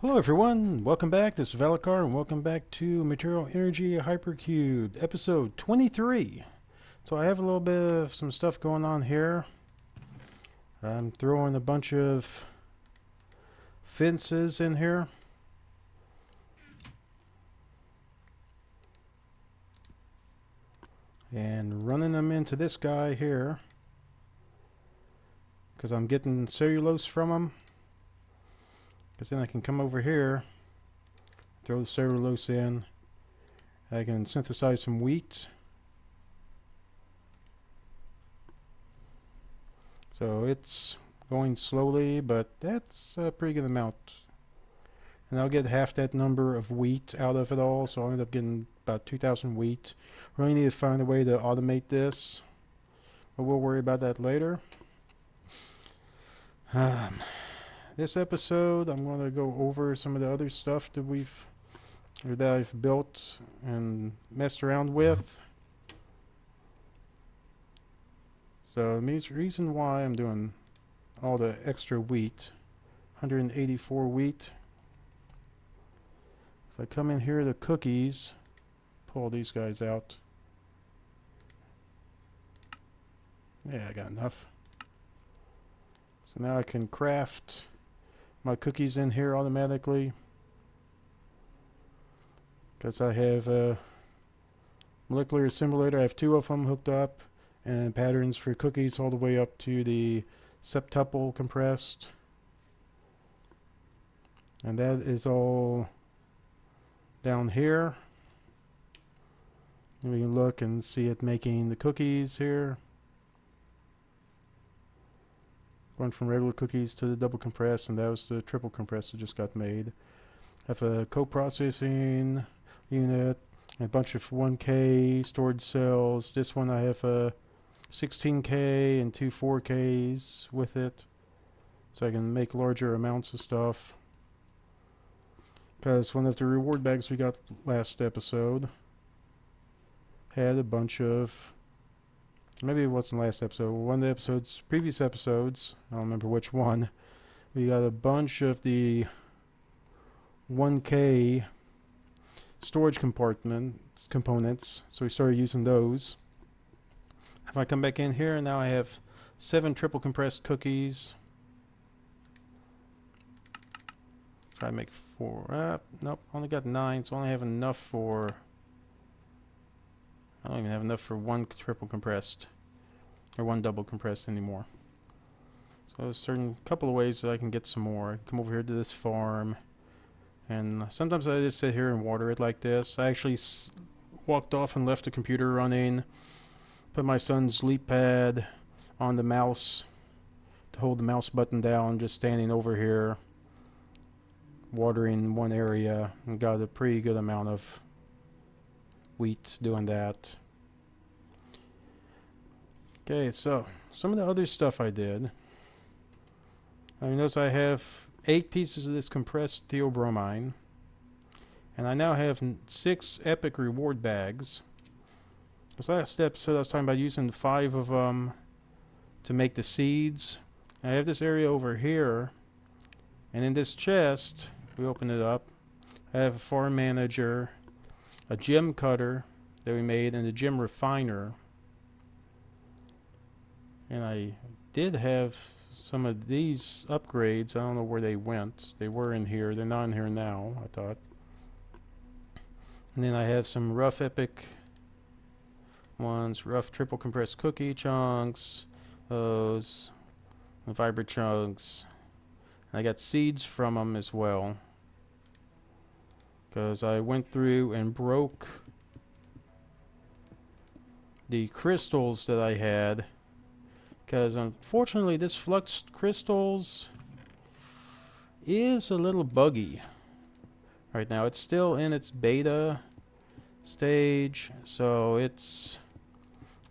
Hello everyone, welcome back. This is Valacar and welcome back to Material Energy Hypercubed, episode 23. So I have a little bit of some stuff going on here. I'm throwing a bunch of fences in here. And running them into this guy here. Because I'm getting cellulose from them. Because then I can come over here, throw the cellulose in. I can synthesize some wheat. So it's going slowly, but that's a pretty good amount. And I'll get half that number of wheat out of it all, so I'll end up getting about 2,000 wheat. Really need to find a way to automate this, but we'll worry about that later. This episode, I'm going to go over some of the other stuff that I've built and messed around with. So the reason why I'm doing all the extra wheat, 184 wheat. If I come in here to cookies, pull these guys out. Yeah, I got enough. So now I can craft my cookies in here automatically. Because I have a molecular assimilator. I have two of them hooked up. And patterns for cookies all the way up to the septuple compressed. And that is all down here. And we can look and see it making the cookies here. Going from regular cookies to the double compressed, and that was the triple compressed that just got made. I have a co-processing unit, a bunch of 1K storage cells. This one I have a 16K and two 4Ks with it, so I can make larger amounts of stuff. Because one of the reward bags we got last episode had a bunch of, maybe it wasn't last episode, one of the previous episodes, I don't remember which one, we got a bunch of the 1K storage components, so we started using those. If I come back in here, now I have 7 triple compressed cookies. Try to make 4. Nope, only got 9, so I only have enough for, I don't even have enough for 1 triple compressed or 1 double compressed anymore. So there's a certain couple of ways that I can get some more. Come over here to this farm, and sometimes I just sit here and water it like this. I actually walked off and left the computer running. Put my son's leap pad on the mouse to hold the mouse button down, just standing over here watering one area, and got a pretty good amount of wheat doing that. Okay, so some of the other stuff I did. I notice I have 8 pieces of this compressed theobromine, and I now have 6 epic reward bags. This last episode I was talking about using 5 of them to make the seeds. I have this area over here, and in this chest, we open it up, I have a farm manager, a gem cutter that we made, and a gem refiner. And I did have some of these upgrades. I don't know where they went. They were in here. They're not in here now, I thought. And then I have some rough epic ones, rough triple compressed cookie chunks, those, and fiber chunks. And I got seeds from them as well, because I went through and broke the crystals that I had, because unfortunately this Fluxed Crystals is a little buggy right now. It's still in its beta stage, so it's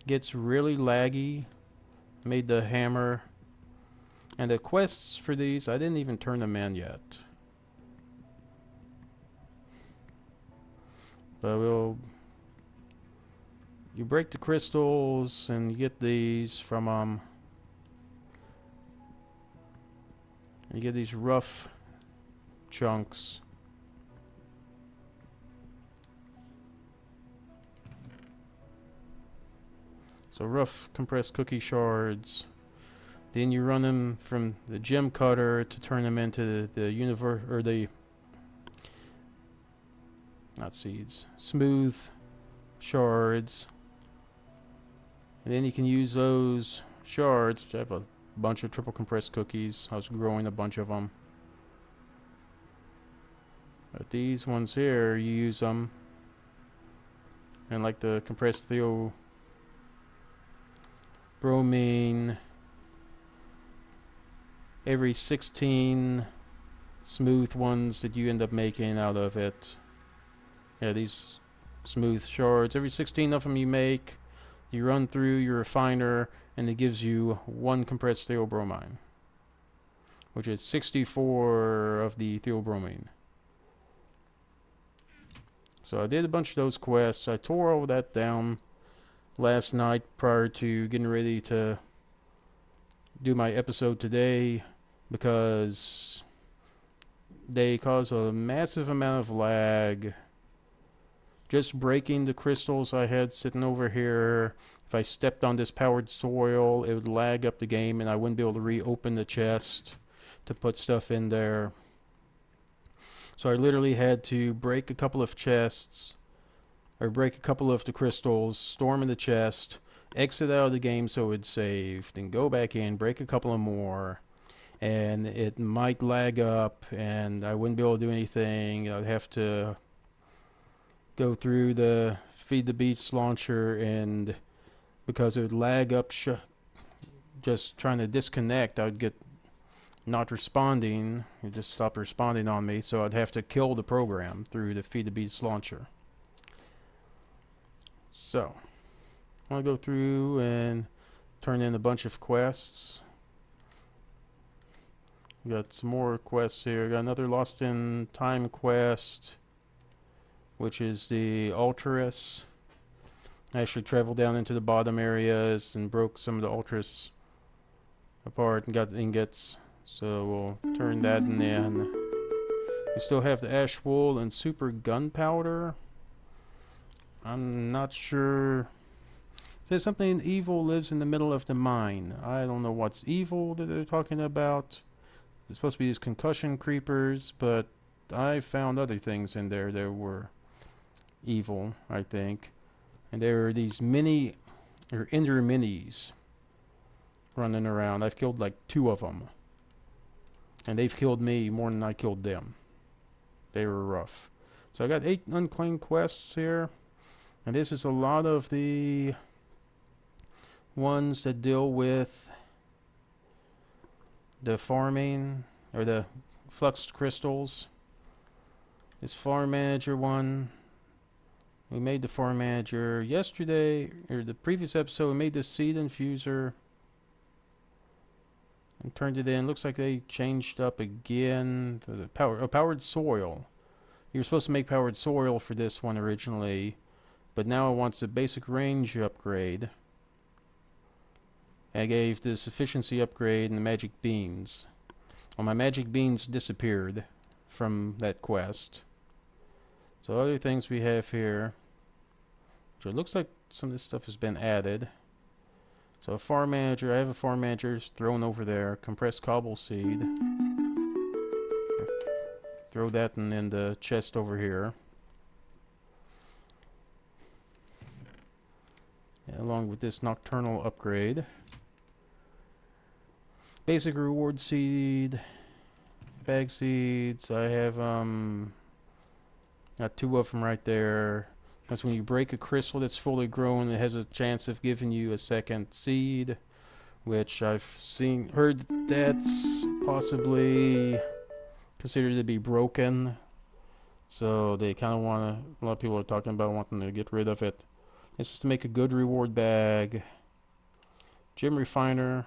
gets really laggy. Made the hammer, and the quests for these, I didn't even turn them in yet, but you break the crystals and you get these from you get these rough chunks. So rough compressed cookie shards. Then you run them from the gem cutter to turn them into the not seeds, smooth shards. And then you can use those shards. I have a bunch of triple compressed cookies. I was growing a bunch of them. But these ones here, you use them. And like the compressed theobromine, every 16 smooth ones that you end up making out of it. Yeah, these smooth shards, every 16 of them you make, you run through your refiner, and it gives you 1 compressed theobromine, which is 64 of the theobromine. So I did a bunch of those quests. I tore all that down last night prior to getting ready to do my episode today, because they cause a massive amount of lag. Just breaking the crystals I had sitting over here, if I stepped on this powered soil, it would lag up the game and I wouldn't be able to reopen the chest to put stuff in there. So I literally had to break a couple of chests, or break a couple of the crystals, storm in the chest, exit out of the game so it would save, then go back in, break a couple of more, and it might lag up and I wouldn't be able to do anything. I'd have to go through the Feed the Beats launcher, and because it would lag up just trying to disconnect, I would get not responding. It just stopped responding on me, so I'd have to kill the program through the Feed the Beats launcher. So I want to go through and turn in a bunch of quests. We got some more quests here. Got another Lost in Time quest, which is the Ultras. I actually traveled down into the bottom areas and broke some of the Ultras apart and got ingots. So we'll turn that in. We still have the Ash Wool and Super Gunpowder. I'm not sure. It says something evil lives in the middle of the mine. I don't know what's evil that they're talking about. It's supposed to be these concussion creepers, but I found other things in there that were evil, I think. And there are these ender minis running around. I've killed like 2 of them. And they've killed me more than I killed them. They were rough. So I got 8 unclaimed quests here. And this is a lot of the ones that deal with the farming, or the Fluxed Crystals. This farm manager one, we made the farm manager yesterday, or the previous episode. We made the seed infuser and turned it in. Looks like they changed up again. There's a powered soil. You were supposed to make powered soil for this one originally, but now it wants a basic range upgrade. I gave this efficiency upgrade and the magic beans. Well, my magic beans disappeared from that quest. So other things we have here, so it looks like some of this stuff has been added. So a farm manager, I have a farm manager thrown over there. Compressed cobble seed. Throw that in the chest over here. Along with this nocturnal upgrade. Basic reward seed. Bag seeds. I have got 2 of them right there. That's when you break a crystal that's fully grown, it has a chance of giving you a second seed, which I've heard that's possibly considered to be broken. So they kind of want to, a lot of people are talking about wanting to get rid of it. This is to make a good reward bag. Gem refiner,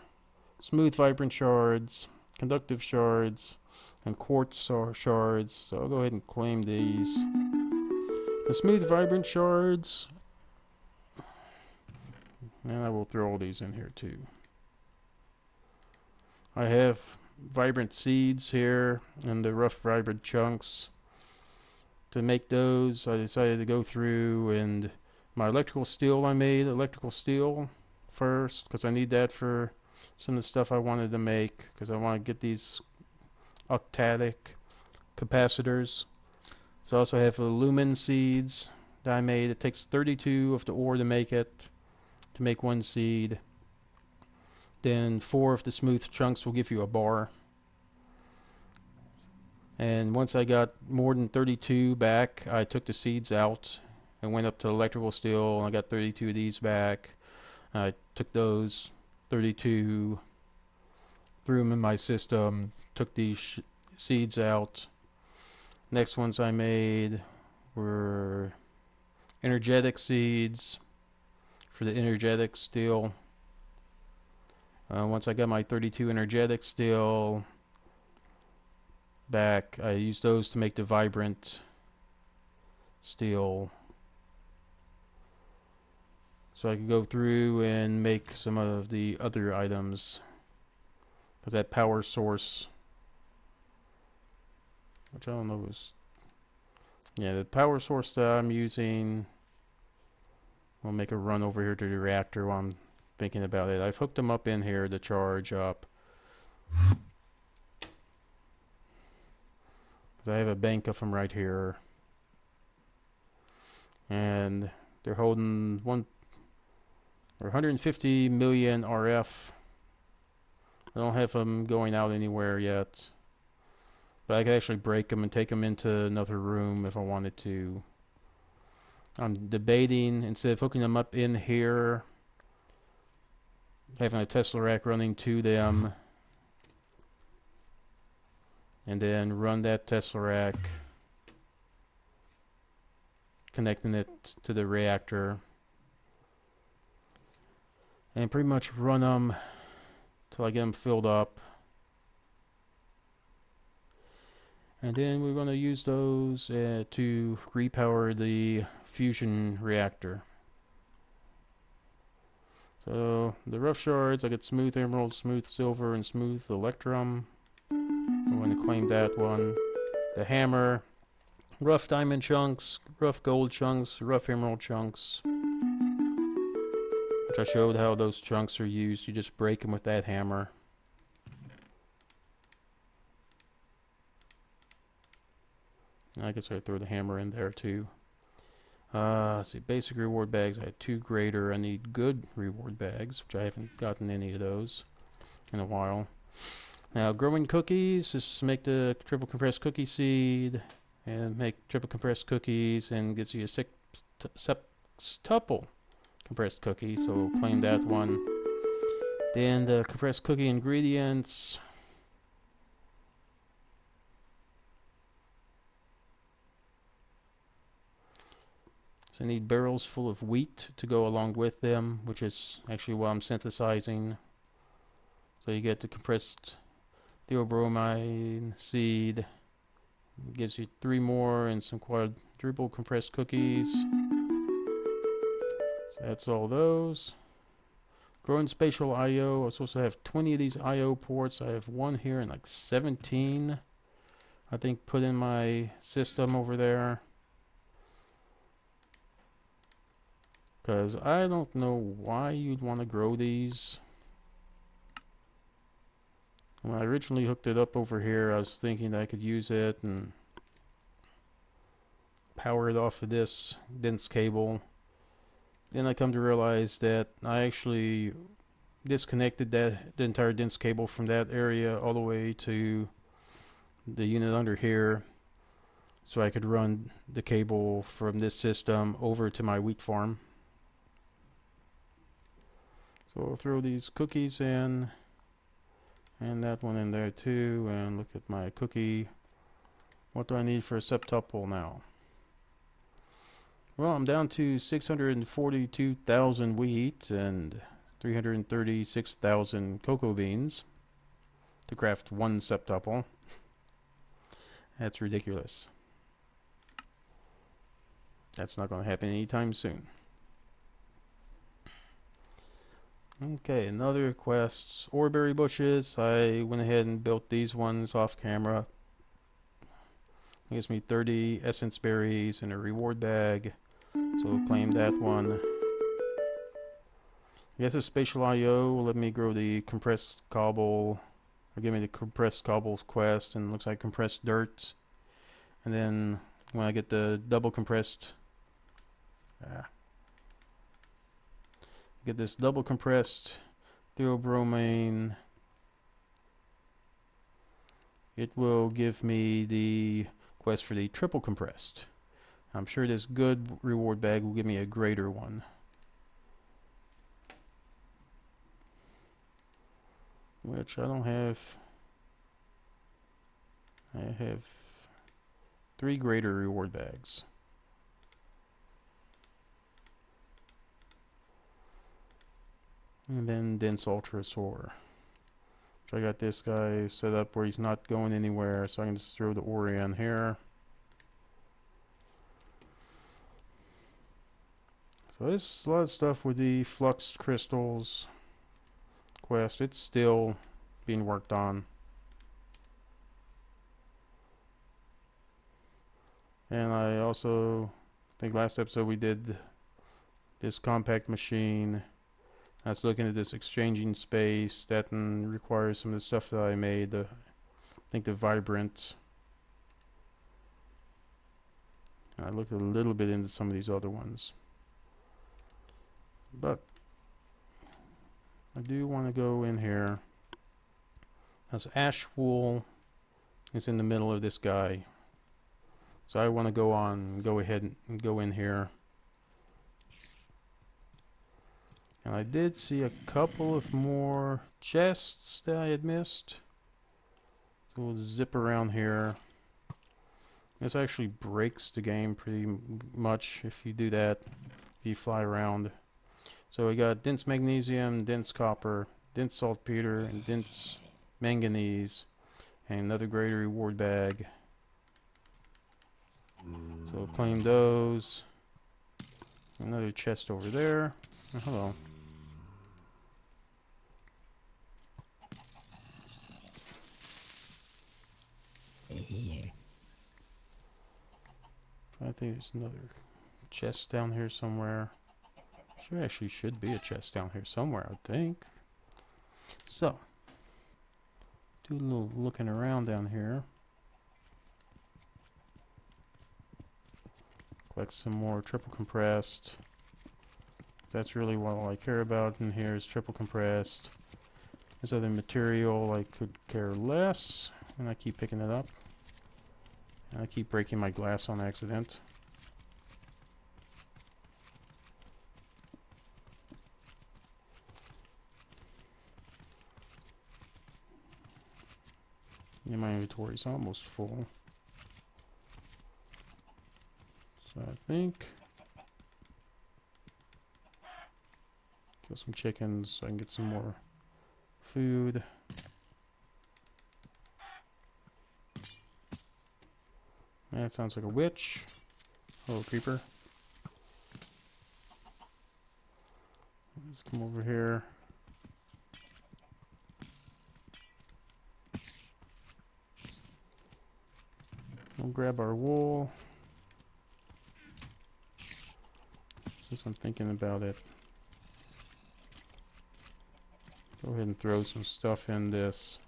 smooth vibrant shards, conductive shards, and quartz shards. So I'll go ahead and claim these. The smooth vibrant shards, and I will throw all these in here too. I have vibrant seeds here and the rough vibrant chunks. To make those, I decided to go through and my electrical steel, I made electrical steel first because I need that for some of the stuff I wanted to make, because I want to get these octadic capacitors. So I also have lumen seeds that I made. It takes 32 of the ore to make it, to make one seed. Then 4 of the smooth chunks will give you a bar. And once I got more than 32 back, I took the seeds out and went up to electrical steel, and I got 32 of these back. I took those 32, threw them in my system, took these seeds out. Next ones I made were energetic seeds for the energetic steel. Once I got my 32 energetic steel back, I used those to make the vibrant steel, so I could go through and make some of the other items, because that power source, which I don't know is, yeah, the power source that I'm using will make a run over here to the reactor while I'm thinking about it. I've hooked them up in here to charge up, because I have a bank of them right here, and they're holding 150 million RF. I don't have them going out anywhere yet, but I could actually break them and take them into another room if I wanted to. I'm debating, instead of hooking them up in here, having a Tesla rack running to them, and then run that Tesla rack, connecting it to the reactor, and pretty much run them till I get them filled up. And then we're going to use those to repower the fusion reactor. So the rough shards, I get smooth emerald, smooth silver, and smooth electrum. I'm going to claim that one. The hammer, rough diamond chunks, rough gold chunks, rough emerald chunks, which I showed how those chunks are used. You just break them with that hammer. I guess I throw the hammer in there too. Let's see, basic reward bags. I had 2 greater. I need good reward bags, which I haven't gotten any of those in a while. Now, growing cookies. This is to make the triple compressed cookie seed, and make triple compressed cookies, and gets you a septuple compressed cookie. So we'll claim that one. Then the compressed cookie ingredients. So I need barrels full of wheat to go along with them, which is actually what I'm synthesizing. So you get the compressed theobromine seed. It gives you 3 more and some quadruple compressed cookies. So that's all those. Growing spatial I/O. I'm supposed to have 20 of these I/O ports. I have 1 here and like 17, I think, put in my system over there. Because I don't know why you'd want to grow these. When I originally hooked it up over here, I was thinking that I could use it and power it off of this dense cable. Then I come to realize that I actually disconnected the entire dense cable from that area all the way to the unit under here, so I could run the cable from this system over to my wheat farm. So I'll throw these cookies in, and that one in there too, and look at my cookie. What do I need for a septuple now? Well, I'm down to 642,000 wheat and 336,000 cocoa beans to craft 1 septuple. That's ridiculous. That's not going to happen anytime soon. Okay, another quest. Oreberry bushes. I went ahead and built these ones off camera. It gives me 30 essence berries and a reward bag. So we'll claim that one. I guess a spatial IO will let me grow the compressed cobble, or give me the compressed cobbles quest, and it looks like compressed dirt. And then when I get the double compressed, get this double compressed theobromine, it will give me the quest for the triple compressed. I'm sure this good reward bag will give me a greater one. Which I don't have. I have 3 greater reward bags. And then dense ultrasaur. So I got this guy set up where he's not going anywhere, so I can just throw the ore in here. So there's a lot of stuff with the Fluxed Crystals quest. It's still being worked on. And I also think last episode we did this compact machine. I was looking at this exchanging space that requires some of the stuff that I made. I think the vibrant. I looked a little bit into some of these other ones. But I do want to go in here. As ash wool is in the middle of this guy. So I want to go ahead and go in here. And I did see a couple of more chests that I had missed. So we'll zip around here. This actually breaks the game pretty much if you do that, if you fly around. So we got dense magnesium, dense copper, dense saltpeter, and dense manganese, and another greater reward bag. So we'll claim those. Another chest over there. Oh, hello. I think there's another chest down here somewhere. There actually should be a chest down here somewhere, I think. So, do a little looking around down here. Collect some more triple compressed. That's really what all I care about in here is triple compressed. This other material I could care less, and I keep picking it up. And I keep breaking my glass on accident. Yeah, my inventory is almost full. So I think kill some chickens so I can get some more food. That sounds like a witch. Hello, creeper. Let's come over here. We'll grab our wool. Since I'm thinking about it. Go ahead and throw some stuff in this.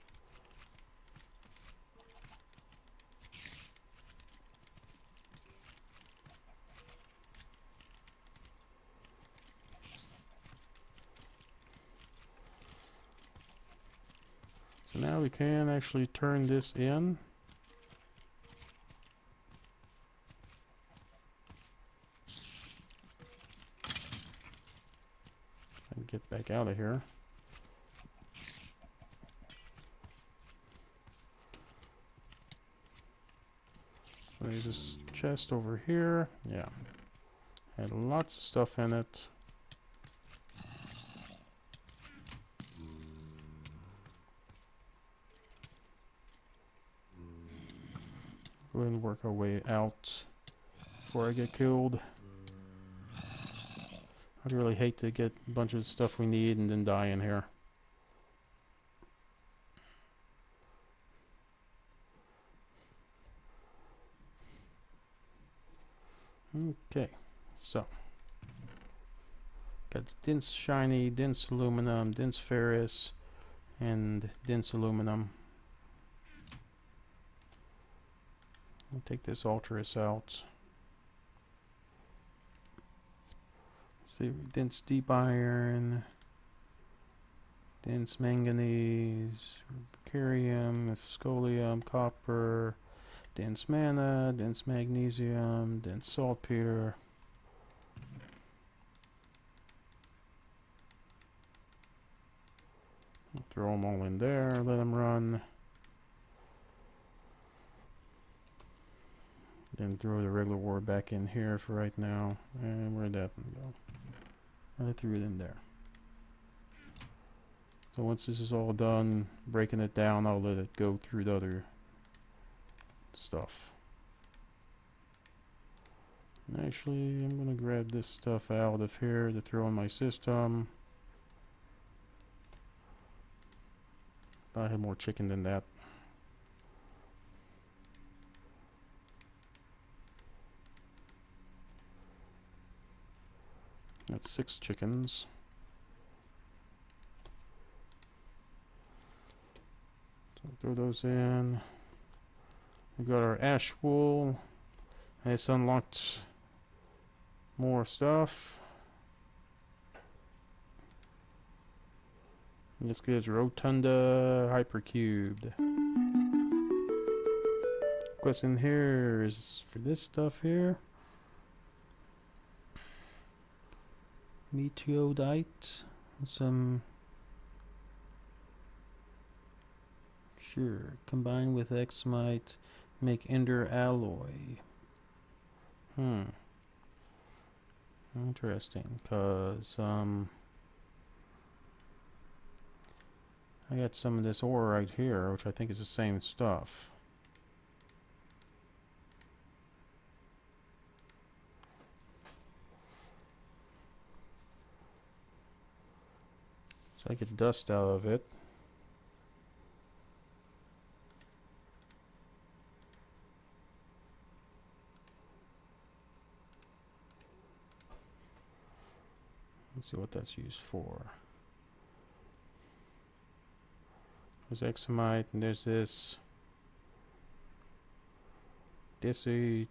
So now we can actually turn this in. And get back out of here. So there's this chest over here. Yeah. Had lots of stuff in it. Go ahead and work our way out before I get killed. I'd really hate to get a bunch of stuff we need and then die in here. Okay, so got dense shiny, dense aluminum, dense ferrous, and dense aluminum. I'll take this ultrus out. See, dense deep iron, dense manganese, barium, scolium, copper, dense mana, dense magnesium, dense saltpeter. I'll throw them all in there, let them run. Then throw the regular ore back in here for right now. And where'd that one go? I threw it in there. So once this is all done, breaking it down, I'll let it go through the other stuff. And actually, I'm going to grab this stuff out of here to throw in my system. I have more chicken than that. That's 6 chickens. So throw those in. We got our ash wool. And it's unlocked more stuff. And this gives Rotunda Hypercubed. What's in here is for this stuff here. Meteodite, some combined with Xmite, make Ender alloy. Interesting, cause I got some of this ore right here, which I think is the same stuff. I get dust out of it. Let's see what that's used for. There's Examite, and there's this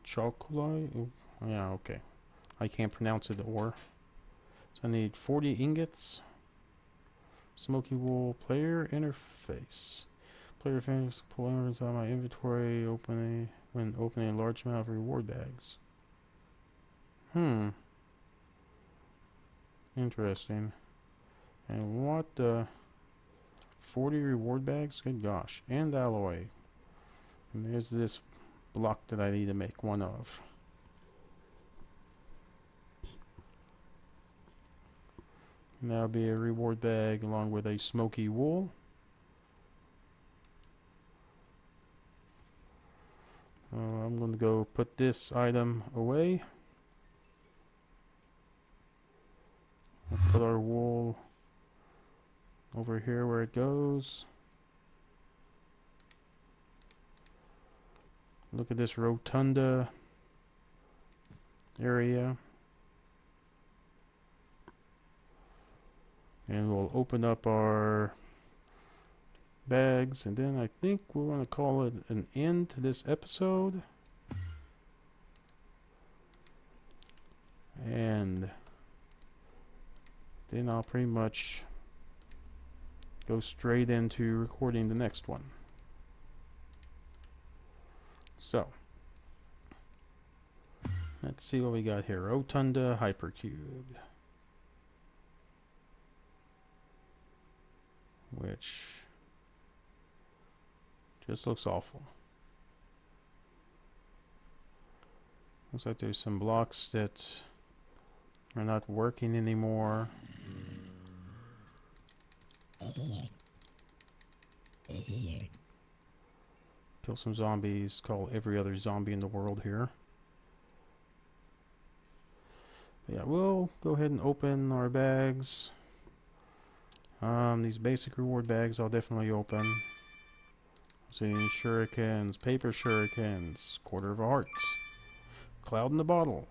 chocolate. Yeah, okay. I can't pronounce it, ore. So I need 40 ingots. Smoky wool player interface. Player interface polymer's on my inventory when opening a large amount of reward bags. Interesting. And what 40 reward bags? Good gosh. And alloy. And there's this block that I need to make one of. And that'll be a reward bag along with a smoky wool. I'm going to go put this item away. We'll put our wool over here where it goes. Look at this rotunda area. And we'll open up our bags, and then I think we're going to call it an end to this episode. And then I'll pretty much go straight into recording the next one. So, let's see what we got here. Rotunda Hypercube. Which just looks awful. Looks like there's some blocks that are not working anymore. Kill some zombies. Call every other zombie in the world here. Yeah, we'll go ahead and open our bags. These basic reward bags I'll definitely open. See, shurikens, paper shurikens, quarter of a heart, cloud in the bottle,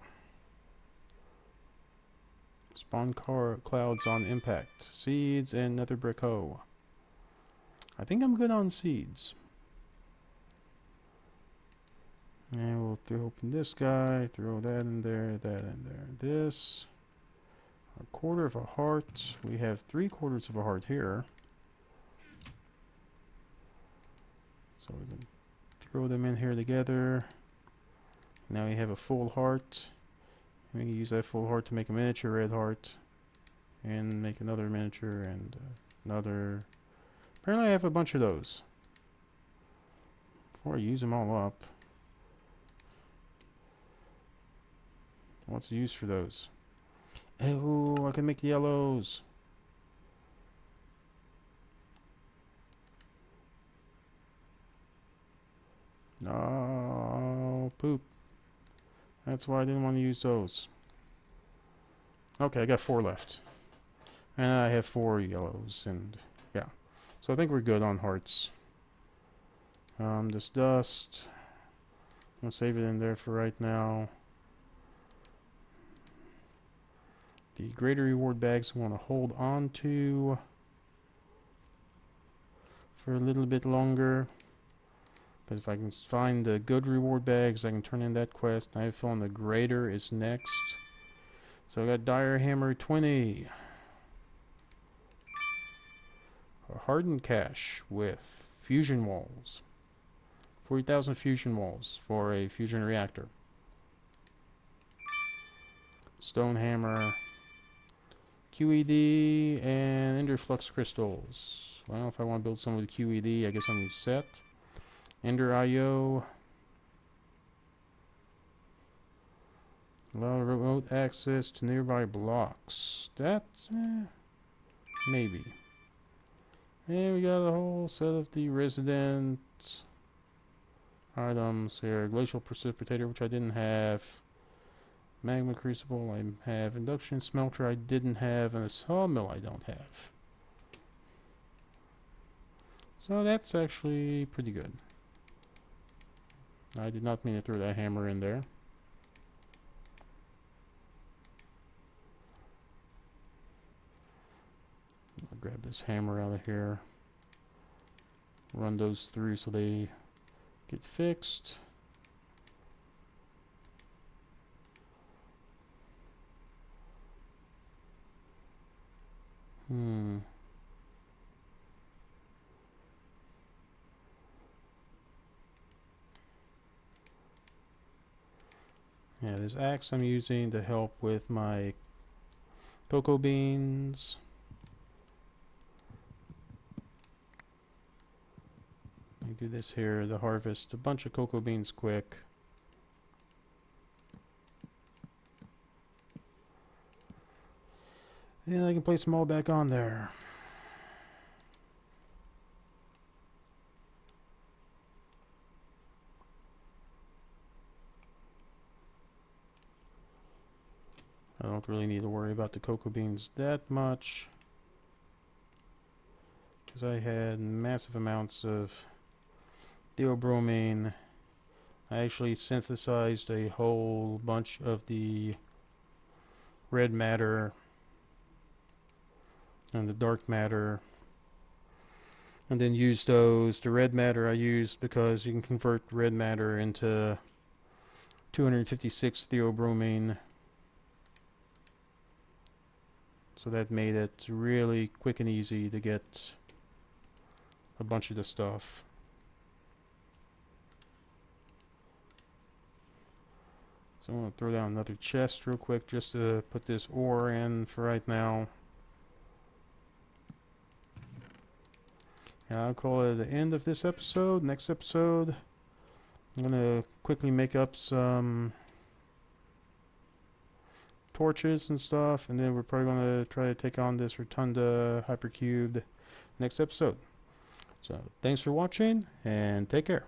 spawn clouds on impact, seeds, and nether brick hoe. I think I'm good on seeds. And we'll open this guy, throw that in there, this. A quarter of a heart. We have 3/4 of a heart here. So we can throw them in here together. Now we have a full heart. And we can use that full heart to make a miniature red heart. And make another miniature and another. Apparently I have a bunch of those. Before I use them all up. What's the use for those? Oh, I can make yellows. Oh, poop. That's why I didn't want to use those. Okay, I got 4 left. And I have 4 yellows, and yeah. So I think we're good on hearts. This dust. I'm going to save it in there for right now. The greater reward bags I want to hold on to for a little bit longer. Because if I can find the good reward bags, I can turn in that quest. I have a feeling the greater is next. So I got Dire Hammer 20. A hardened cache with fusion walls. 40,000 fusion walls for a fusion reactor. Stone Hammer. QED and Ender Fluxed Crystals. Well, if I want to build some with QED, I guess I'm set. Ender IO. Allow remote access to nearby blocks. That's maybe. And we got a whole set of the resident items here. Glacial Precipitator, which I didn't have. Magma Crucible I have. Induction Smelter I didn't have. And a Sawmill I don't have. So that's actually pretty good. I did not mean to throw that hammer in there. I'll grab this hammer out of here. Run those through so they get fixed. Yeah, this axe I'm using to help with my cocoa beans. I do this here to harvest a bunch of cocoa beans quick. And I can place them all back on there. I don't really need to worry about the cocoa beans that much, because I had massive amounts of theobromine. I actually synthesized a whole bunch of the red matter and the dark matter, and then used those. The red matter I used because you can convert red matter into 256 theobromine. So that made it really quick and easy to get a bunch of the stuff. So I'm going to throw down another chest real quick just to put this ore in for right now. And I'll call it the end of this episode. Next episode, I'm going to quickly make up some torches and stuff, and then we're probably going to try to take on this Rotunda Hypercubed next episode. So thanks for watching, and take care.